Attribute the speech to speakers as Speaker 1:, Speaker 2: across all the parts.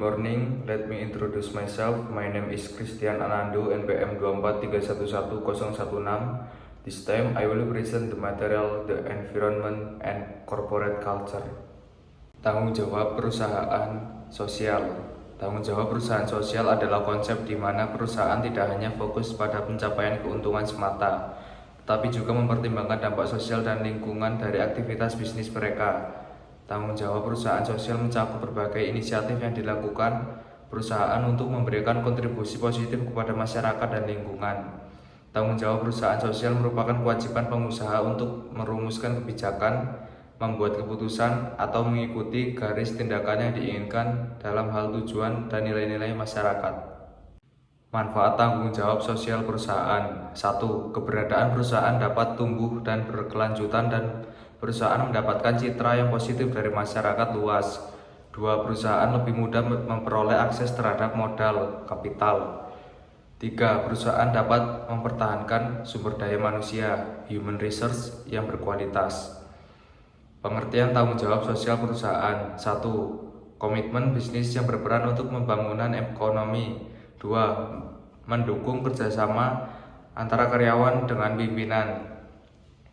Speaker 1: Morning, let me introduce myself. My name is Christian Anando, NPM 243111016. This time I will present the material, the environment, and corporate culture. Tanggung jawab perusahaan sosial. Tanggung jawab perusahaan sosial adalah konsep di mana perusahaan tidak hanya fokus pada pencapaian keuntungan semata, tetapi juga mempertimbangkan dampak sosial dan lingkungan dari aktivitas bisnis mereka. Tanggung jawab perusahaan sosial mencakup berbagai inisiatif yang dilakukan perusahaan untuk memberikan kontribusi positif kepada masyarakat dan lingkungan. Tanggung jawab perusahaan sosial merupakan kewajiban pengusaha untuk merumuskan kebijakan, membuat keputusan, atau mengikuti garis tindakan yang diinginkan dalam hal tujuan dan nilai-nilai masyarakat. Manfaat tanggung jawab sosial perusahaan. 1. Keberadaan perusahaan dapat tumbuh dan berkelanjutan dan perusahaan mendapatkan citra yang positif dari masyarakat luas. 2. Perusahaan lebih mudah memperoleh akses terhadap modal, kapital. 3. Perusahaan dapat mempertahankan sumber daya manusia, human resource, yang berkualitas. Pengertian tanggung jawab sosial perusahaan. 1. Komitmen bisnis yang berperan untuk pembangunan ekonomi. 2. Mendukung kerjasama antara karyawan dengan pimpinan.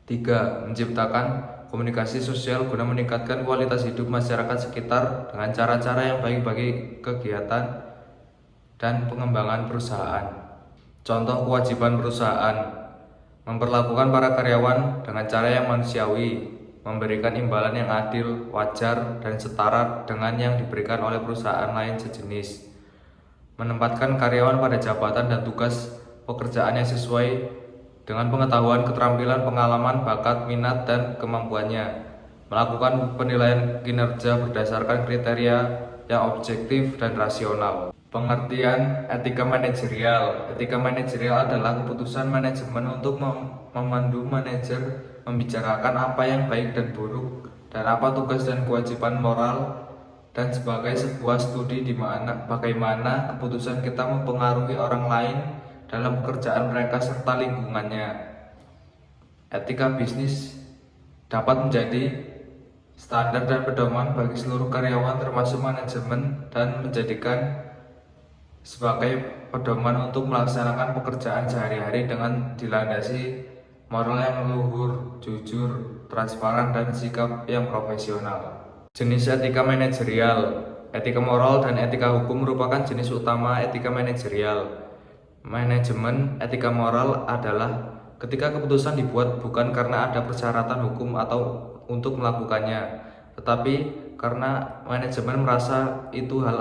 Speaker 1: 3. Menciptakan komunikasi sosial guna meningkatkan kualitas hidup masyarakat sekitar dengan cara-cara yang baik bagi kegiatan dan pengembangan perusahaan. Contoh kewajiban perusahaan: memperlakukan para karyawan dengan cara yang manusiawi, memberikan imbalan yang adil, wajar, dan setara dengan yang diberikan oleh perusahaan lain sejenis, menempatkan karyawan pada jabatan dan tugas pekerjaan yang sesuai dengan pengetahuan, keterampilan, pengalaman, bakat, minat, dan kemampuannya, melakukan penilaian kinerja berdasarkan kriteria yang objektif dan rasional. Pengertian etika manajerial. Etika manajerial adalah keputusan manajemen untuk memandu manajer membicarakan apa yang baik dan buruk, dan apa tugas dan kewajiban moral, dan sebagai sebuah studi di mana bagaimana keputusan kita mempengaruhi orang lain dalam pekerjaan mereka serta lingkungannya. Etika bisnis dapat menjadi standar dan pedoman bagi seluruh karyawan termasuk manajemen dan menjadikan sebagai pedoman untuk melaksanakan pekerjaan sehari-hari dengan dilandasi moral yang luhur, jujur, transparan, dan sikap yang profesional. Jenis etika manajerial. Etika moral dan etika hukum merupakan jenis utama etika manajerial. Manajemen etika moral adalah ketika keputusan dibuat bukan karena ada persyaratan hukum atau untuk melakukannya, tetapi karena manajemen merasa itu hal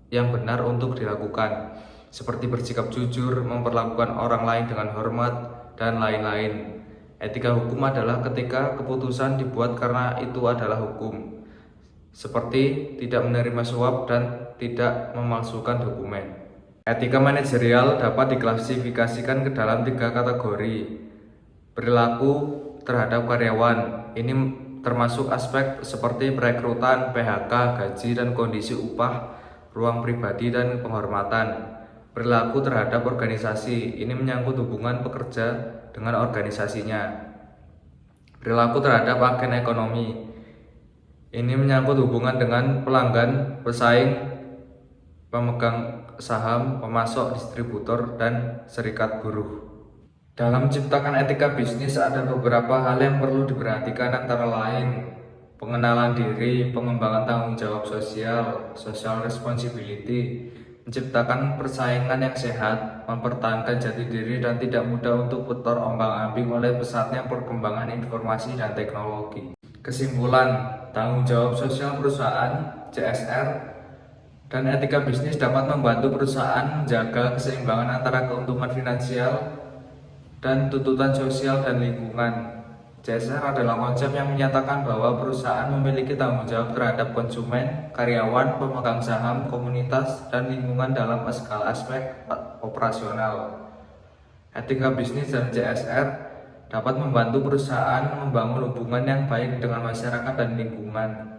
Speaker 1: yang benar untuk dilakukan, seperti bersikap jujur, memperlakukan orang lain dengan hormat, dan lain-lain. Etika hukum adalah ketika keputusan dibuat karena itu adalah hukum, seperti tidak menerima suap dan tidak memalsukan dokumen. Etika manajerial dapat diklasifikasikan ke dalam 3 kategori. Perilaku terhadap karyawan. Ini termasuk aspek seperti perekrutan, PHK, gaji dan kondisi upah, ruang pribadi dan penghormatan. Perilaku terhadap organisasi. Ini menyangkut hubungan pekerja dengan organisasinya. Perilaku terhadap agen ekonomi. Ini menyangkut hubungan dengan pelanggan, pesaing, pemegang saham, pemasok, distributor, dan serikat buruh. Dalam menciptakan etika bisnis ada beberapa hal yang perlu diperhatikan, antara lain pengenalan diri, pengembangan tanggung jawab sosial, social responsibility, menciptakan persaingan yang sehat, mempertahankan jati diri, dan tidak mudah untuk putar ombang-ambing oleh pesatnya perkembangan informasi dan teknologi. Kesimpulan, tanggung jawab sosial perusahaan (CSR) dan etika bisnis dapat membantu perusahaan menjaga keseimbangan antara keuntungan finansial dan tuntutan sosial dan lingkungan. CSR adalah konsep yang menyatakan bahwa perusahaan memiliki tanggung jawab terhadap konsumen, karyawan, pemegang saham, komunitas, dan lingkungan dalam segala aspek operasional. Etika bisnis dan CSR dapat membantu perusahaan membangun hubungan yang baik dengan masyarakat dan lingkungan,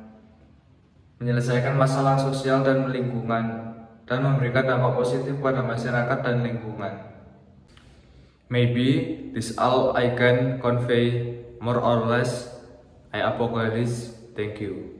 Speaker 1: menyelesaikan masalah sosial dan lingkungan, dan memberikan dampak positif pada masyarakat dan lingkungan. Maybe this all I can convey, more or less. I apologize. Thank you.